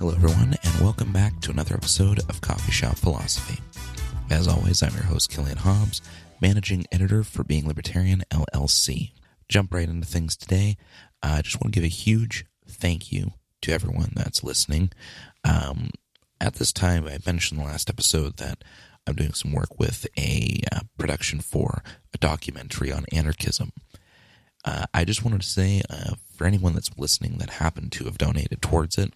Hello everyone, and welcome back to another episode of Coffee Shop Philosophy. As always, I'm your host, Killian, managing editor for Being Libertarian, LLC. Jump right into things today. I just want to give a huge thank you to everyone that's listening. At this time, I mentioned in the last episode that I'm doing some work with a production for a documentary on anarchism. I just wanted to say, for anyone that's listening that happened to have donated towards it,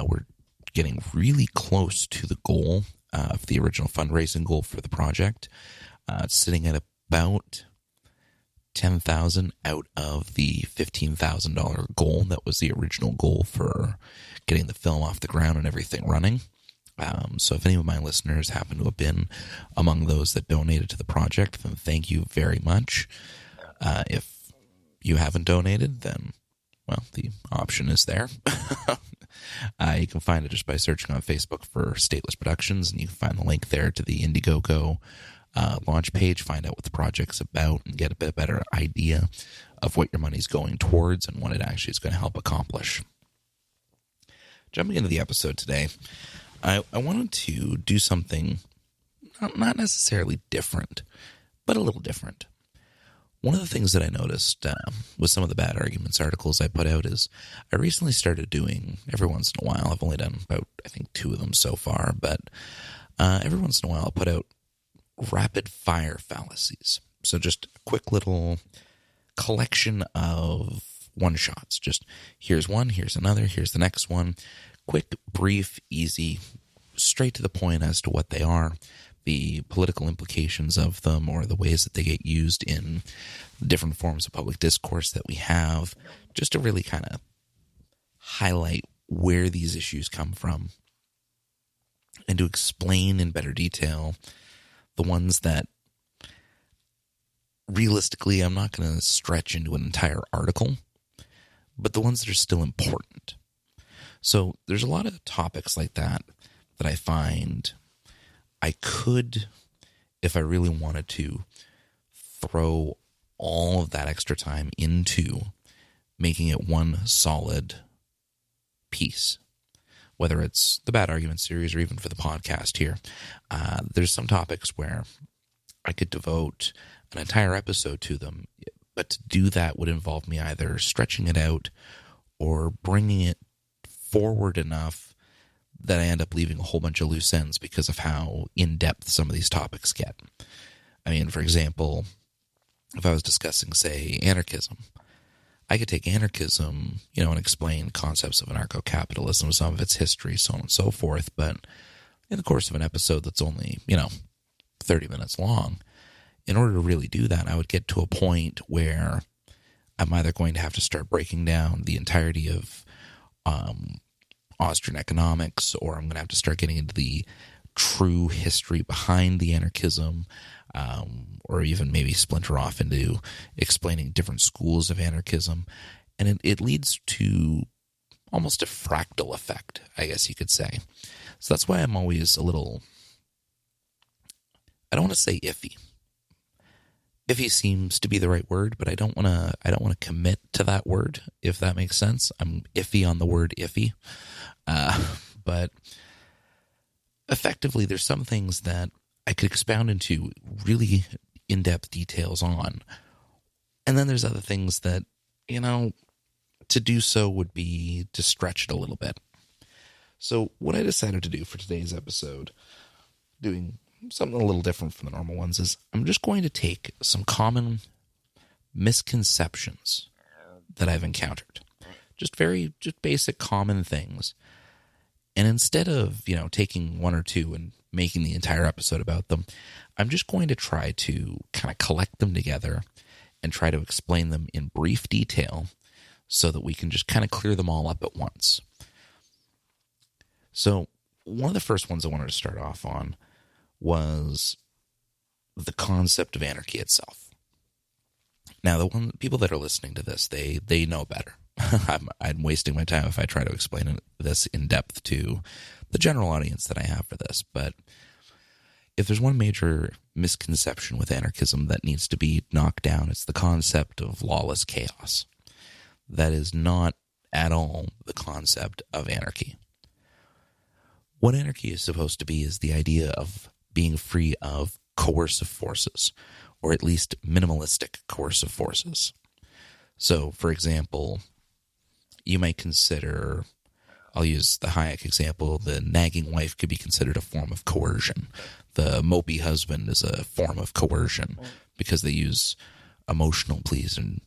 we're getting really close to the goal of the original fundraising goal for the project. It's sitting at about $10,000 out of the $15,000 goal that was the original goal for getting the film off the ground and everything running. So if any of my listeners happen to have been among those that donated to the project, then thank you very much. If you haven't donated, then, well, the option is there. You can find it just by searching on Facebook for Stateless Productions, and you can find the link there to the Indiegogo launch page, find out what the project's about, and get a bit better idea of what your money's going towards and what it actually is going to help accomplish. Jumping into the episode today, I wanted to do something not necessarily different, but a little different. One of the things that I noticed with some of the Bad Arguments articles I put out is I recently started doing, every once in a while, I've only done about, I think, 2 of them so far, but every once in a while I'll put out rapid fire fallacies. So just a quick little collection of one-shots. Just here's one, here's another, here's the next one. Quick, brief, easy, straight to the point as to what they are, the political implications of them, or the ways that they get used in different forms of public discourse that we have, just to really kind of highlight where these issues come from and to explain in better detail the ones that realistically I'm not going to stretch into an entire article, but the ones that are still important. So there's a lot of topics like that I find I could, if I really wanted to, throw all of that extra time into making it one solid piece, whether it's the Bad Argument series or even for the podcast here. There's some topics where I could devote an entire episode to them, but to do that would involve me either stretching it out or bringing it forward enough that I end up leaving a whole bunch of loose ends because of how in-depth some of these topics get. I mean, for example, if I was discussing, say, anarchism, I could take anarchism, and explain concepts of anarcho-capitalism, some of its history, so on and so forth, but in the course of an episode that's only, 30 minutes long, in order to really do that, I would get to a point where I'm either going to have to start breaking down the entirety of Austrian economics, or I'm going to have to start getting into the true history behind the anarchism, or even maybe splinter off into explaining different schools of anarchism. And it leads to almost a fractal effect, I guess you could say. So that's why I'm always a little, I don't want to say iffy. Iffy seems to be the right word, but I don't want to commit to that word, if that makes sense. I'm iffy on the word iffy. But effectively, there's some things that I could expound into really in-depth details on. And then there's other things that, to do so would be to stretch it a little bit. So what I decided to do for today's episode, doing something a little different from the normal ones, is I'm just going to take some common misconceptions that I've encountered. Just basic common things. And instead of, taking one or two and making the entire episode about them, I'm just going to try to kind of collect them together and try to explain them in brief detail so that we can just kind of clear them all up at once. So one of the first ones I wanted to start off on was the concept of anarchy itself. Now, the people that are listening to this, they know better. I'm wasting my time if I try to explain this in depth to the general audience that I have for this. But if there's one major misconception with anarchism that needs to be knocked down, it's the concept of lawless chaos. That is not at all the concept of anarchy. What anarchy is supposed to be is the idea of being free of coercive forces, or at least minimalistic coercive forces. So, for example, you might consider, I'll use the Hayek example, the nagging wife could be considered a form of coercion. The mopey husband is a form of coercion because they use emotional pleas and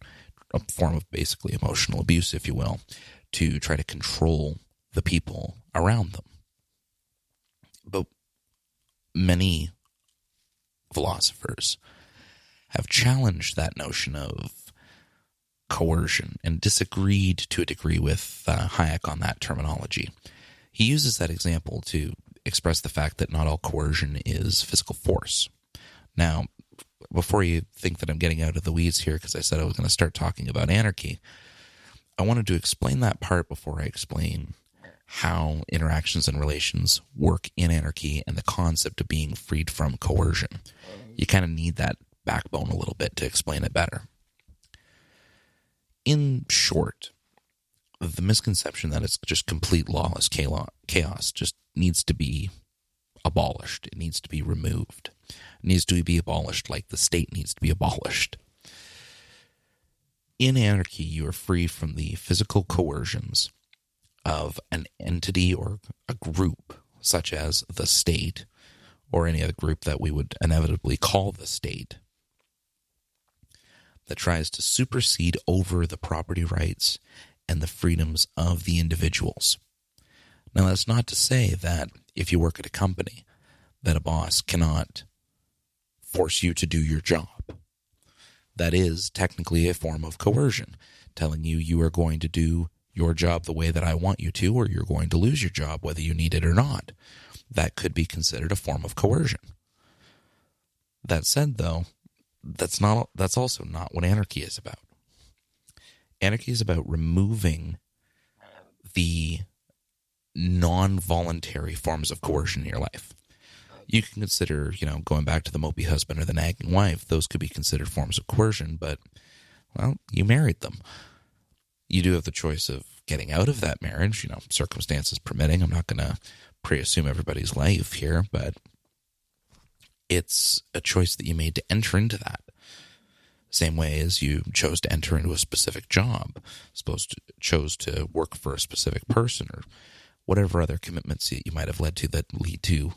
a form of basically emotional abuse, if you will, to try to control the people around them. But many philosophers have challenged that notion of coercion and disagreed to a degree with Hayek on that terminology. He uses that example to express the fact that not all coercion is physical force. Now, before you think that I'm getting out of the weeds here because I said I was going to start talking about anarchy, I wanted to explain that part before I explain how interactions and relations work in anarchy and the concept of being freed from coercion. You kind of need that backbone a little bit to explain it better. In short, the misconception that it's just complete lawless chaos just needs to be abolished. It needs to be removed. It needs to be abolished like the state needs to be abolished. In anarchy, you are free from the physical coercions of an entity or a group, such as the state, or any other group that we would inevitably call the state, that tries to supersede over the property rights and the freedoms of the individuals. Now, that's not to say that if you work at a company, that a boss cannot force you to do your job. That is technically a form of coercion, telling you you are going to do your job the way that I want you to, or you're going to lose your job whether you need it or not. That could be considered a form of coercion. That said, though, that's also not what anarchy is about. Anarchy is about removing the non-voluntary forms of coercion in your life. You can consider, going back to the mopey husband or the nagging wife, those could be considered forms of coercion, but, well, you married them. You do have the choice of getting out of that marriage, circumstances permitting. I'm not going to pre-assume everybody's life here, but it's a choice that you made to enter into that. Same way as you chose to enter into a specific job, chose to work for a specific person, or whatever other commitments you might have led to that lead to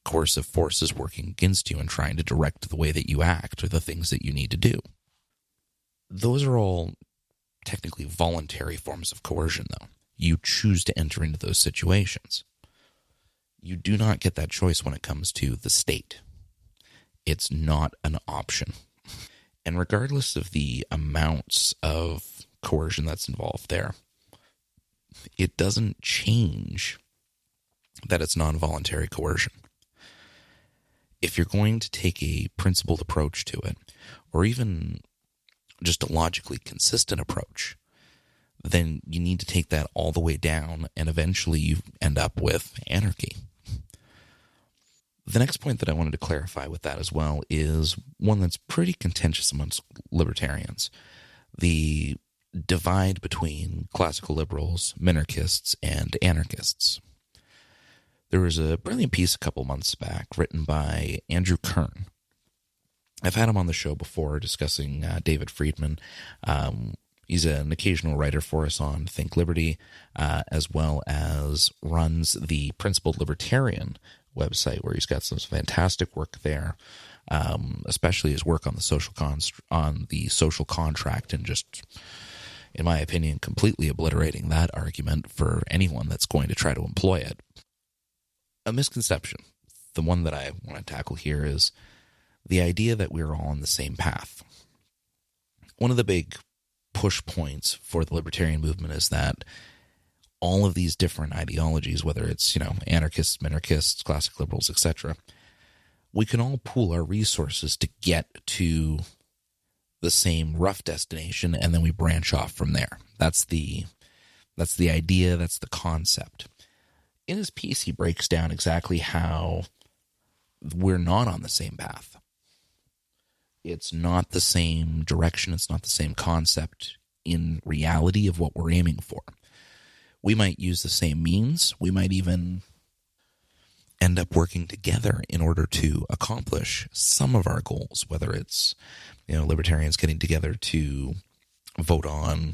coercive forces working against you and trying to direct the way that you act or the things that you need to do. Those are all technically voluntary forms of coercion, though. You choose to enter into those situations. You do not get that choice when it comes to the state. It's not an option. And regardless of the amounts of coercion that's involved there, it doesn't change that it's non-voluntary coercion. If you're going to take a principled approach to it, or even just a logically consistent approach, then you need to take that all the way down, and eventually you end up with anarchy. The next point that I wanted to clarify with that as well is one that's pretty contentious amongst libertarians. The divide between classical liberals, minarchists, and anarchists. There was a brilliant piece a couple months back written by Andrew Kern. I've had him on the show before discussing David Friedman. He's an occasional writer for us on Think Liberty, as well as runs the Principled Libertarian website, where he's got some fantastic work there, especially his work on the social contract, and just, in my opinion, completely obliterating that argument for anyone that's going to try to employ it. A misconception, the one that I want to tackle here, is the idea that we're all on the same path. One of the big push points for the libertarian movement is that all of these different ideologies, whether it's, anarchists, minarchists, classic liberals, etc., we can all pool our resources to get to the same rough destination, and then we branch off from there. That's the idea, that's the concept. In his piece, he breaks down exactly how we're not on the same path. It's not the same direction, it's not the same concept in reality of what we're aiming for. We might use the same means, we might even end up working together in order to accomplish some of our goals, whether it's, libertarians getting together to vote on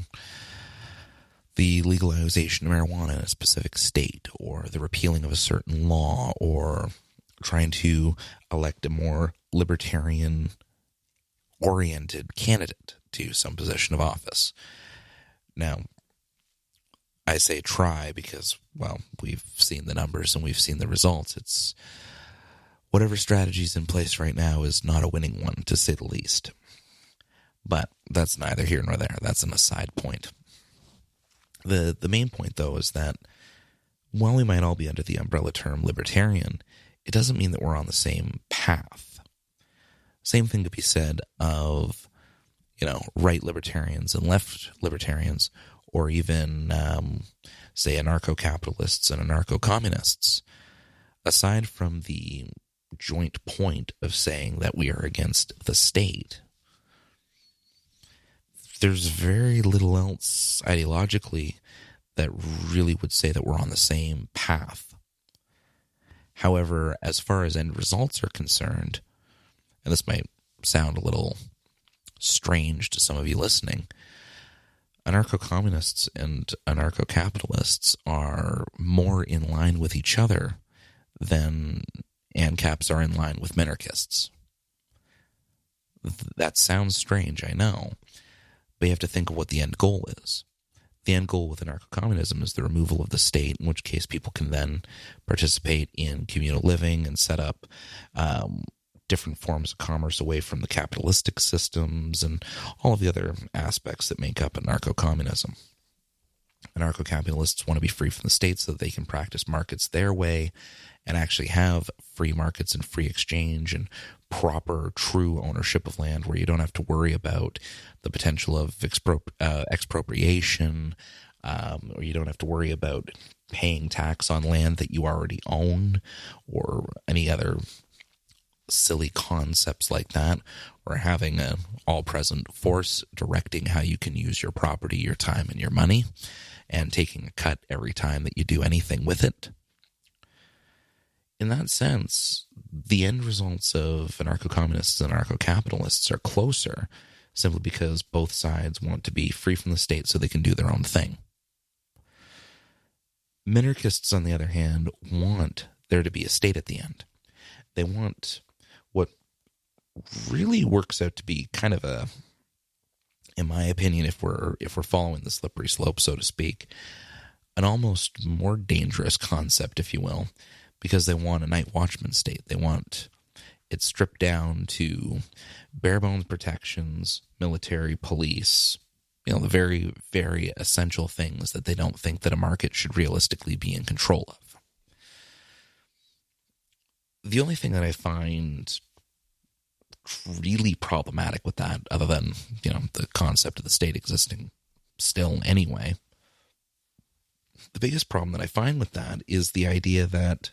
the legalization of marijuana in a specific state, or the repealing of a certain law, or trying to elect a more libertarian-oriented candidate to some position of office. Now, I say try because, well, we've seen the numbers and we've seen the results. It's whatever strategy's in place right now is not a winning one, to say the least. But that's neither here nor there. That's an aside point. The main point, though, is that while we might all be under the umbrella term libertarian, it doesn't mean that we're on the same path. Same thing could be said of, right libertarians and left libertarians, or even, say, anarcho-capitalists and anarcho-communists. Aside from the joint point of saying that we are against the state, there's very little else ideologically that really would say that we're on the same path. However, as far as end results are concerned, and this might sound a little strange to some of you listening, anarcho-communists and anarcho-capitalists are more in line with each other than ANCAPs are in line with minarchists. That sounds strange, I know, but you have to think of what the end goal is. The end goal with anarcho-communism is the removal of the state, in which case people can then participate in communal living and set up different forms of commerce away from the capitalistic systems and all of the other aspects that make up anarcho-communism. Anarcho-capitalists want to be free from the state so that they can practice markets their way and actually have free markets and free exchange and proper, true ownership of land where you don't have to worry about the potential of expropriation, or you don't have to worry about paying tax on land that you already own, or any other silly concepts like that, or having an all-present force directing how you can use your property, your time, and your money, and taking a cut every time that you do anything with it. In that sense, the end results of anarcho-communists and anarcho-capitalists are closer, simply because both sides want to be free from the state so they can do their own thing. Minarchists, on the other hand, want there to be a state at the end. They want what really works out to be kind of a, in my opinion, if we're following the slippery slope, so to speak, an almost more dangerous concept, if you will, because they want a night watchman state. They want it stripped down to bare bones protections, military, police, the very, very essential things that they don't think that a market should realistically be in control of. The only thing that I find really problematic with that, other than, the concept of the state existing still anyway, the biggest problem that I find with that is the idea that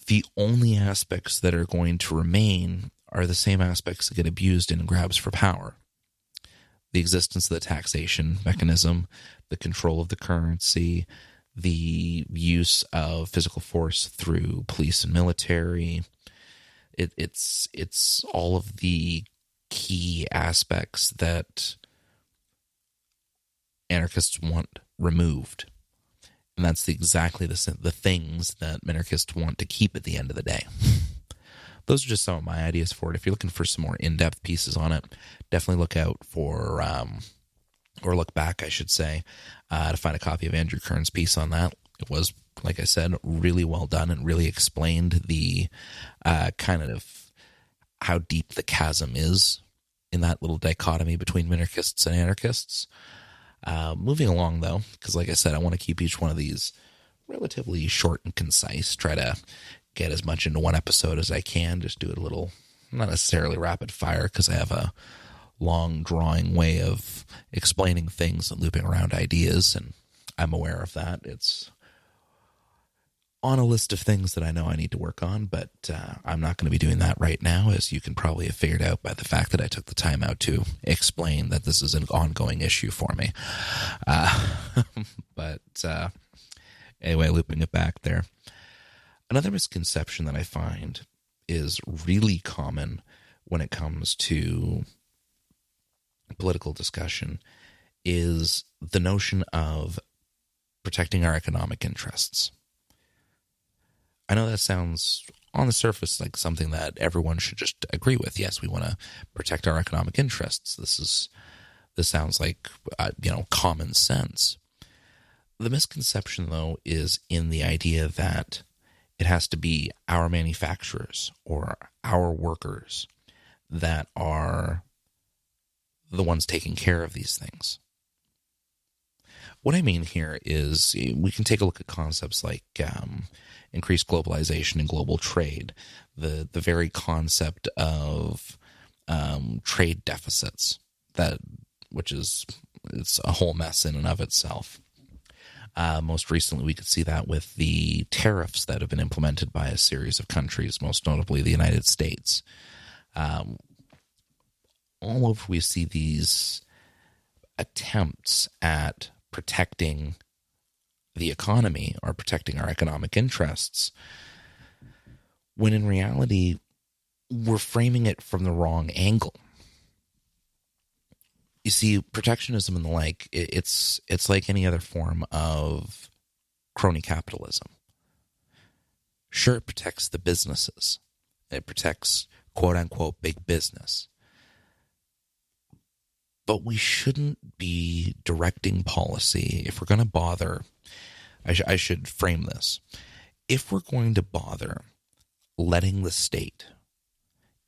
the only aspects that are going to remain are the same aspects that get abused in grabs for power. The existence of the taxation mechanism, the control of the currency, the use of physical force through police and military. It's all of the key aspects that anarchists want removed. And that's exactly the things that minarchists want to keep at the end of the day. Those are just some of my ideas for it. If you're looking for some more in-depth pieces on it, definitely look out for, or look back, I should say, to find a copy of Andrew Kern's piece on that. It was, like I said, really well done and really explained the kind of how deep the chasm is in that little dichotomy between minarchists and anarchists. Moving along, though, because like I said, I want to keep each one of these relatively short and concise, try to get as much into one episode as I can, just do it a little, not necessarily rapid fire, because I have a long drawing way of explaining things and looping around ideas, and I'm aware of that. It's on a list of things that I know I need to work on, but I'm not going to be doing that right now, as you can probably have figured out by the fact that I took the time out to explain that this is an ongoing issue for me. But Anyway, looping it back there. Another misconception that I find is really common when it comes to political discussion is the notion of protecting our economic interests. I know that sounds on the surface like something that everyone should just agree with. Yes, we want to protect our economic interests. This sounds like common sense. The misconception, though, is in the idea that it has to be our manufacturers or our workers that are the ones taking care of these things. What I mean here is we can take a look at concepts like increased globalization and global trade, the very concept of trade deficits, it's a whole mess in and of itself. Most recently, we could see that with the tariffs that have been implemented by a series of countries, most notably the United States. All over, we see these attempts at protecting the economy or protecting our economic interests, when in reality, we're framing it from the wrong angle. You see, protectionism and the like, it's like any other form of crony capitalism. Sure, it protects the businesses. It protects, quote-unquote, big business. But we shouldn't be directing policy if we're going to bother. I should frame this. If we're going to bother letting the state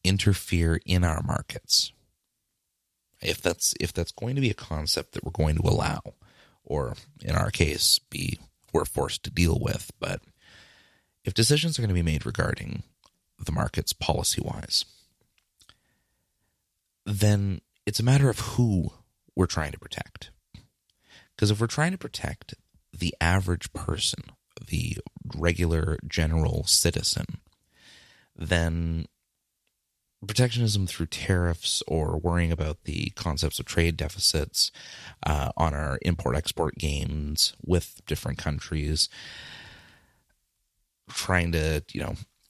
interfere in our markets, if that's going to be a concept that we're going to allow, or in our case, we're forced to deal with, but if decisions are going to be made regarding the markets policy-wise, then it's a matter of who we're trying to protect. Because if we're trying to protect the average person, the regular general citizen, then protectionism through tariffs or worrying about the concepts of trade deficits on our import-export games with different countries, trying to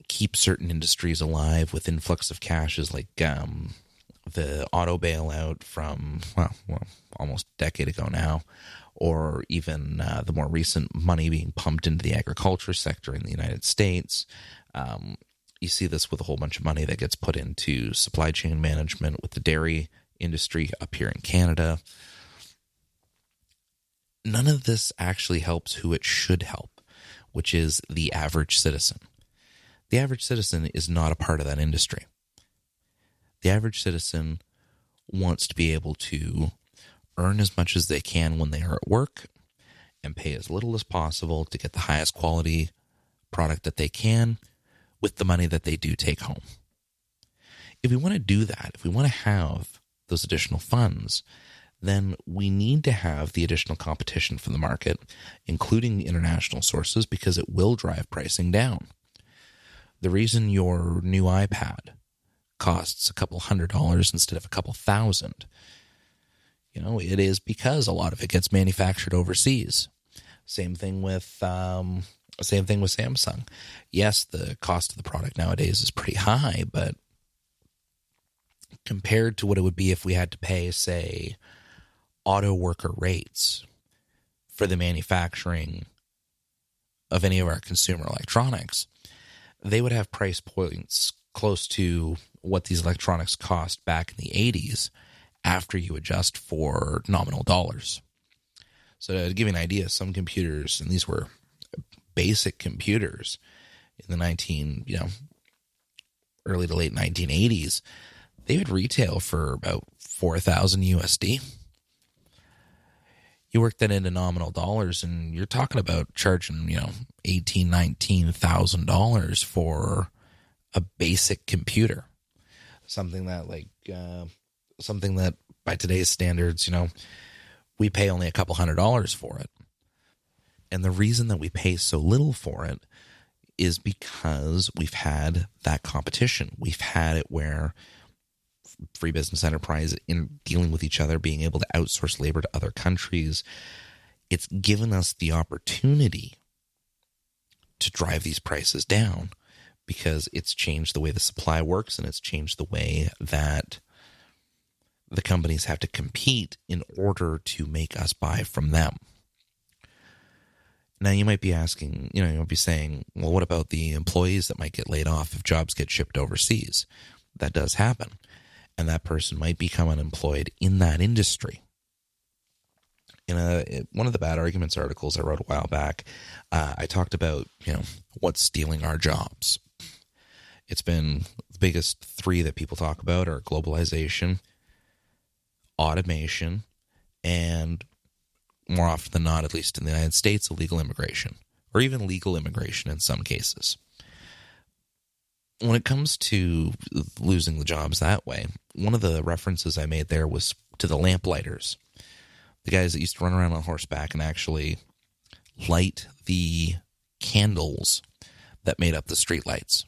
keep certain industries alive with influx of cashes like the auto bailout from almost a decade ago now, or even the more recent money being pumped into the agriculture sector in the United States. You see this with a whole bunch of money that gets put into supply chain management with the dairy industry up here in Canada. None of this actually helps who it should help, which is the average citizen. The average citizen is not a part of that industry. The average citizen wants to be able to earn as much as they can when they are at work and pay as little as possible to get the highest quality product that they can with the money that they do take home. If we want to do that, if we want to have those additional funds, then we need to have the additional competition from the market, including the international sources, because it will drive pricing down. The reason your new iPad costs a couple $100 instead of a couple $1,000, it is because a lot of it gets manufactured overseas. Same thing with Samsung. Yes, the cost of the product nowadays is pretty high, but compared to what it would be if we had to pay, say, auto worker rates for the manufacturing of any of our consumer electronics, they would have price points close to what these electronics cost back in the 80s after you adjust for nominal dollars. So to give you an idea, some computers, and these were basic computers in the early to late 1980s, they would retail for about $4,000 USD. You work that into nominal dollars, and you're talking about charging, $18,000-$19,000 for a basic computer. Something that by today's standards, we pay only a couple $100 for it. And the reason that we pay so little for it is because we've had that competition. We've had it where free business enterprise in dealing with each other, being able to outsource labor to other countries, it's given us the opportunity to drive these prices down because it's changed the way the supply works and it's changed the way that the companies have to compete in order to make us buy from them. Now, you might be asking, you might be saying, well, what about the employees that might get laid off if jobs get shipped overseas? That does happen. And that person might become unemployed in that industry. In one of the Bad Arguments articles I wrote a while back, I talked about, what's stealing our jobs. It's been the biggest three that people talk about are globalization, automation, and more often than not, at least in the United States, illegal immigration, or even legal immigration in some cases. When it comes to losing the jobs that way, one of the references I made there was to the lamplighters, the guys that used to run around on horseback and actually light the candles that made up the streetlights.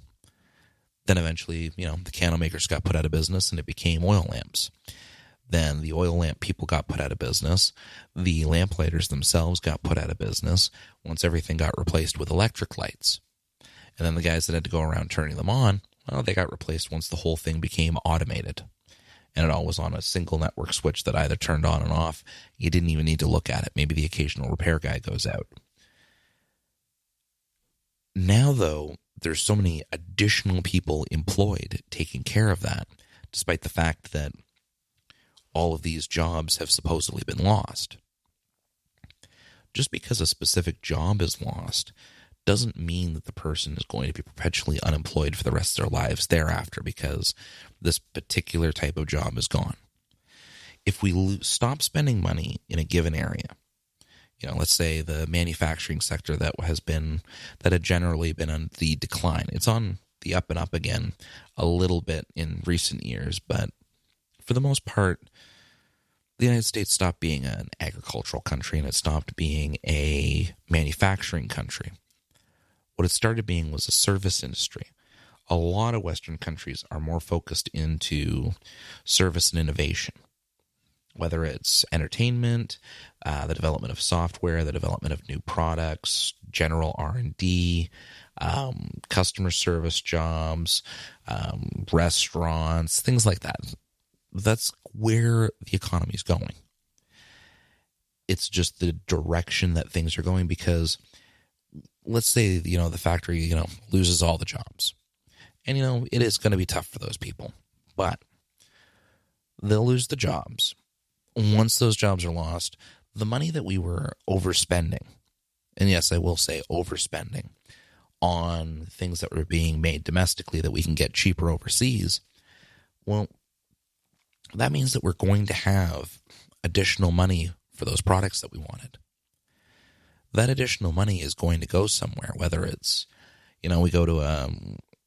Then eventually, the candle makers got put out of business and it became oil lamps. Then the oil lamp people got put out of business. The lamplighters themselves got put out of business once everything got replaced with electric lights. And then the guys that had to go around turning them on, well, they got replaced once the whole thing became automated. And it all was on a single network switch that either turned on and off. You didn't even need to look at it. Maybe the occasional repair guy goes out. Now, though, there's so many additional people employed taking care of that, despite the fact that all of these jobs have supposedly been lost. Just because a specific job is lost doesn't mean that the person is going to be perpetually unemployed for the rest of their lives thereafter because this particular type of job is gone. If we stop spending money in a given area, let's say the manufacturing sector that had generally been on the decline. It's on the up and up again a little bit in recent years, but for the most part, the United States stopped being an agricultural country and it stopped being a manufacturing country. What it started being was a service industry. A lot of Western countries are more focused into service and innovation, whether it's entertainment, the development of software, the development of new products, general R&D, customer service jobs, restaurants, things like that. That's where the economy is going. It's just the direction that things are going because let's say, the factory, loses all the jobs. And, it is going to be tough for those people. But they'll lose the jobs. Once those jobs are lost, the money that we were overspending, and yes, I will say overspending, on things that were being made domestically that we can get cheaper overseas, well, that means that we're going to have additional money for those products that we wanted. That additional money is going to go somewhere, whether it's, we go to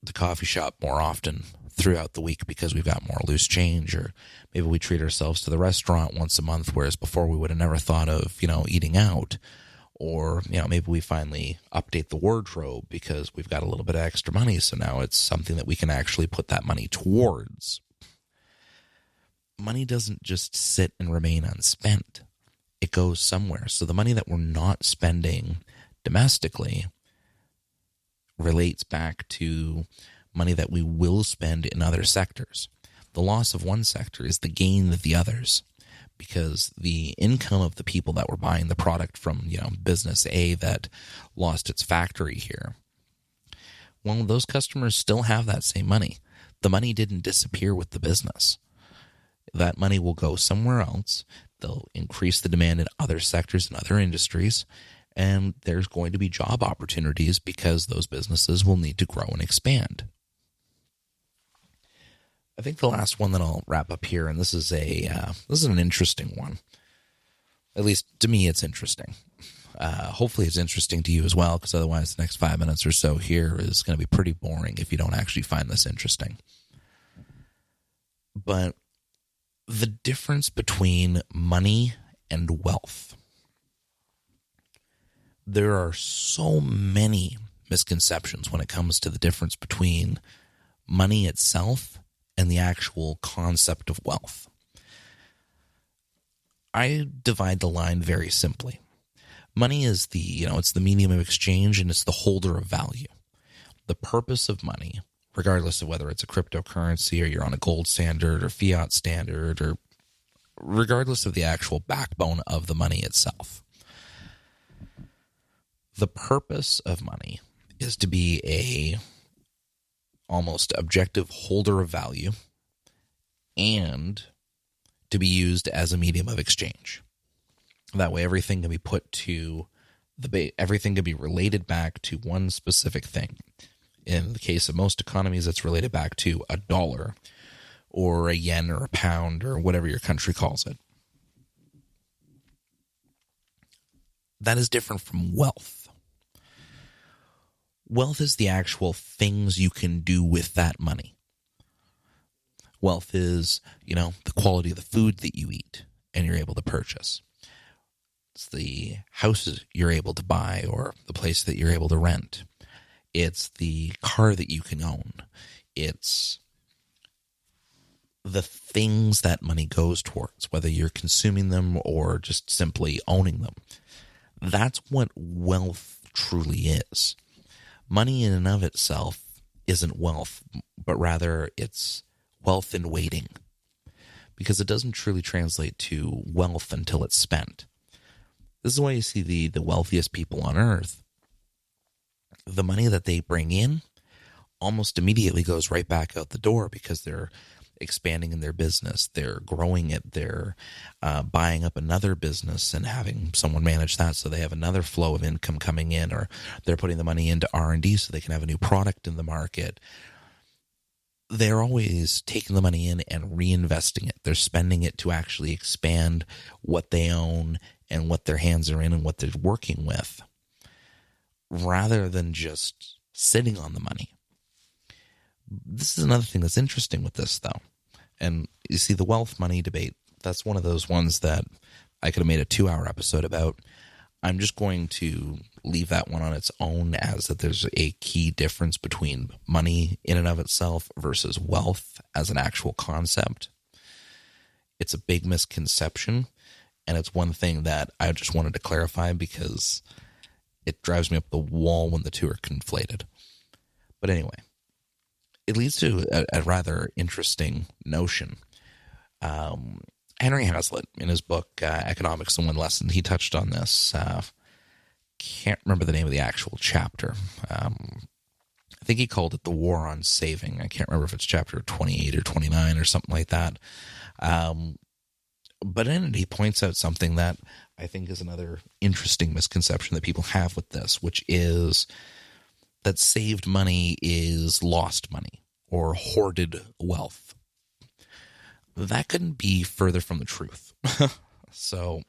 the coffee shop more often throughout the week because we've got more loose change, or maybe we treat ourselves to the restaurant once a month, whereas before we would have never thought of, eating out. Or, maybe we finally update the wardrobe because we've got a little bit of extra money, so now it's something that we can actually put that money towards. Money doesn't just sit and remain unspent. It goes somewhere. So the money that we're not spending domestically relates back to money that we will spend in other sectors. The loss of one sector is the gain of the others, because the income of the people that were buying the product from, business A that lost its factory here, well, those customers still have that same money. The money didn't disappear with the business. That money will go somewhere else. They'll increase the demand in other sectors and other industries, and there's going to be job opportunities because those businesses will need to grow and expand. I think the last one that I'll wrap up here, and this is an interesting one. At least to me, it's interesting. Hopefully it's interesting to you as well, because otherwise the next 5 minutes or so here is going to be pretty boring if you don't actually find this interesting. But the difference between money and wealth. There are so many misconceptions when it comes to the difference between money itself and the actual concept of wealth. I divide the line very simply. Money is it's the medium of exchange, and it's the holder of value. The purpose of money, regardless of whether it's a cryptocurrency or you're on a gold standard or fiat standard, or regardless of the actual backbone of the money itself, the purpose of money is to be a almost objective holder of value and to be used as a medium of exchange. That way everything can be put to everything can be related back to one specific thing. In the case of most economies, it's related back to a dollar or a yen or a pound or whatever your country calls it. That is different from wealth. Wealth is the actual things you can do with that money. Wealth is, the quality of the food that you eat and you're able to purchase. It's the houses you're able to buy or the place that you're able to rent. It's the car that you can own. It's the things that money goes towards, whether you're consuming them or just simply owning them. That's what wealth truly is. Money in and of itself isn't wealth, but rather it's wealth in waiting, because it doesn't truly translate to wealth until it's spent. This is why you see the wealthiest people on earth. The money that they bring in almost immediately goes right back out the door because they're expanding in their business. They're growing it. They're buying up another business and having someone manage that so they have another flow of income coming in, or they're putting the money into R&D so they can have a new product in the market. They're always taking the money in and reinvesting it. They're spending it to actually expand what they own and what their hands are in and what they're working with, rather than just sitting on the money. This is another thing that's interesting with this, though. And you see, the wealth money debate, that's one of those ones that I could have made a 2-hour episode about. I'm just going to leave that one on its own, as that there's a key difference between money in and of itself versus wealth as an actual concept. It's a big misconception, and it's one thing that I just wanted to clarify because it drives me up the wall when the two are conflated. But anyway, it leads to a rather interesting notion. Henry Hazlitt, in his book, Economics in One Lesson, he touched on this. Can't remember the name of the actual chapter. I think he called it The War on Saving. I can't remember if it's chapter 28 or 29 or something like that. But in it, he points out something that I think is another interesting misconception that people have with this, which is that saved money is lost money or hoarded wealth. That couldn't be further from the truth. So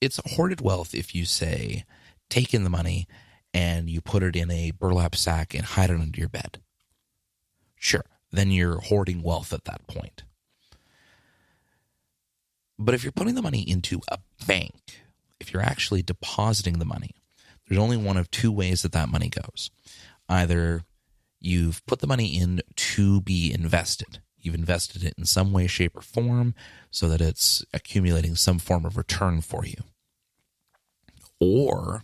it's hoarded wealth if you say, take in the money and you put it in a burlap sack and hide it under your bed. Sure, then you're hoarding wealth at that point. But if you're putting the money into a bank, if you're actually depositing the money, there's only one of two ways that money goes. Either you've put the money in to be invested. You've invested it in some way, shape, or form so that it's accumulating some form of return for you. Or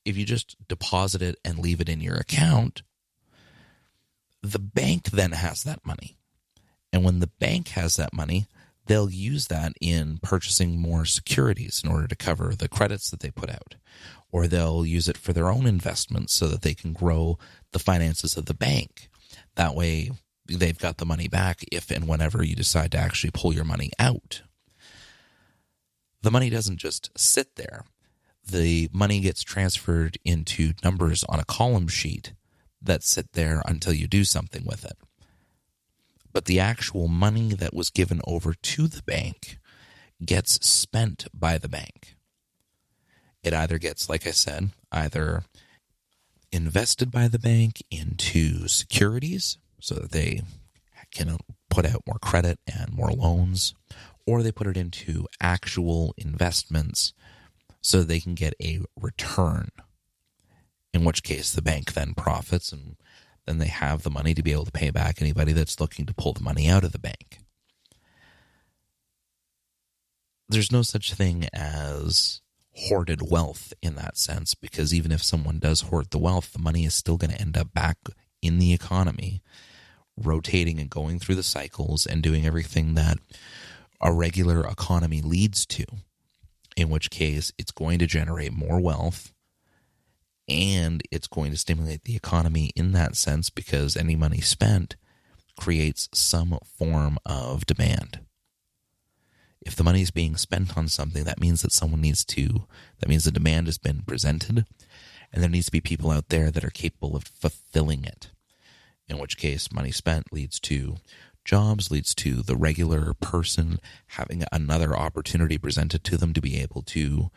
if you just deposit it and leave it in your account, the bank then has that money. And when the bank has that money, they'll use that in purchasing more securities in order to cover the credits that they put out. Or they'll use it for their own investments so that they can grow the finances of the bank. That way, they've got the money back if and whenever you decide to actually pull your money out. The money doesn't just sit there. The money gets transferred into numbers on a column sheet that sit there until you do something with it. But the actual money that was given over to the bank gets spent by the bank. It either gets, like I said, either invested by the bank into securities so that they can put out more credit and more loans, or they put it into actual investments so they can get a return, in which case the bank then profits, and then they have the money to be able to pay back anybody that's looking to pull the money out of the bank. There's no such thing as hoarded wealth in that sense, because even if someone does hoard the wealth, the money is still going to end up back in the economy, rotating and going through the cycles and doing everything that a regular economy leads to, in which case it's going to generate more wealth and it's going to stimulate the economy in that sense, because any money spent creates some form of demand. If the money is being spent on something, that means that that means the demand has been presented, and there needs to be people out there that are capable of fulfilling it. In which case, money spent leads to jobs, leads to the regular person having another opportunity presented to them to be able to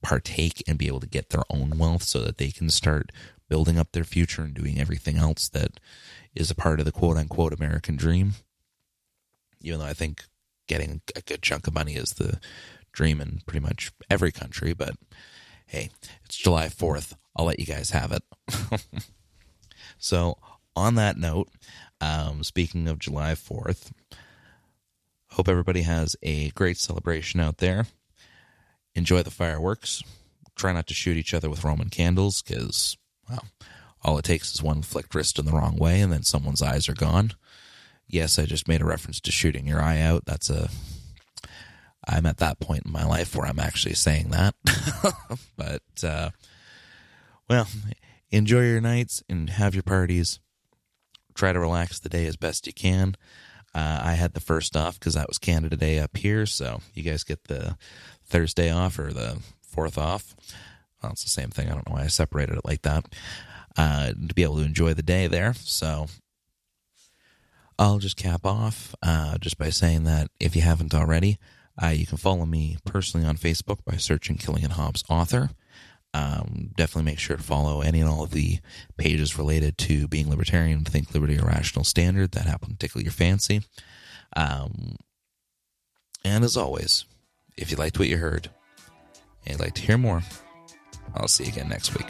partake and be able to get their own wealth so that they can start building up their future and doing everything else that is a part of the quote-unquote American dream. Even though I think getting a good chunk of money is the dream in pretty much every country, but hey, it's July 4th. I'll let you guys have it. So on that note, speaking of July 4th, hope everybody has a great celebration out there. Enjoy the fireworks. Try not to shoot each other with Roman candles, because, well, all it takes is one flicked wrist in the wrong way and then someone's eyes are gone. Yes, I just made a reference to shooting your eye out. I'm at that point in my life where I'm actually saying that. But, well, enjoy your nights and have your parties. Try to relax the day as best you can. I had the first off because that was Canada Day up here, so you guys get the Thursday off or the 4th off. Well, it's the same thing. I don't know why I separated it like that. To be able to enjoy the day there. So I'll just cap off just by saying that if you haven't already, you can follow me personally on Facebook by searching Killian Hobbs Author. Definitely make sure to follow any and all of the pages related to being libertarian, think liberty, or rational standard that happen to tickle your fancy. And as always, if you liked what you heard and you'd like to hear more, I'll see you again next week.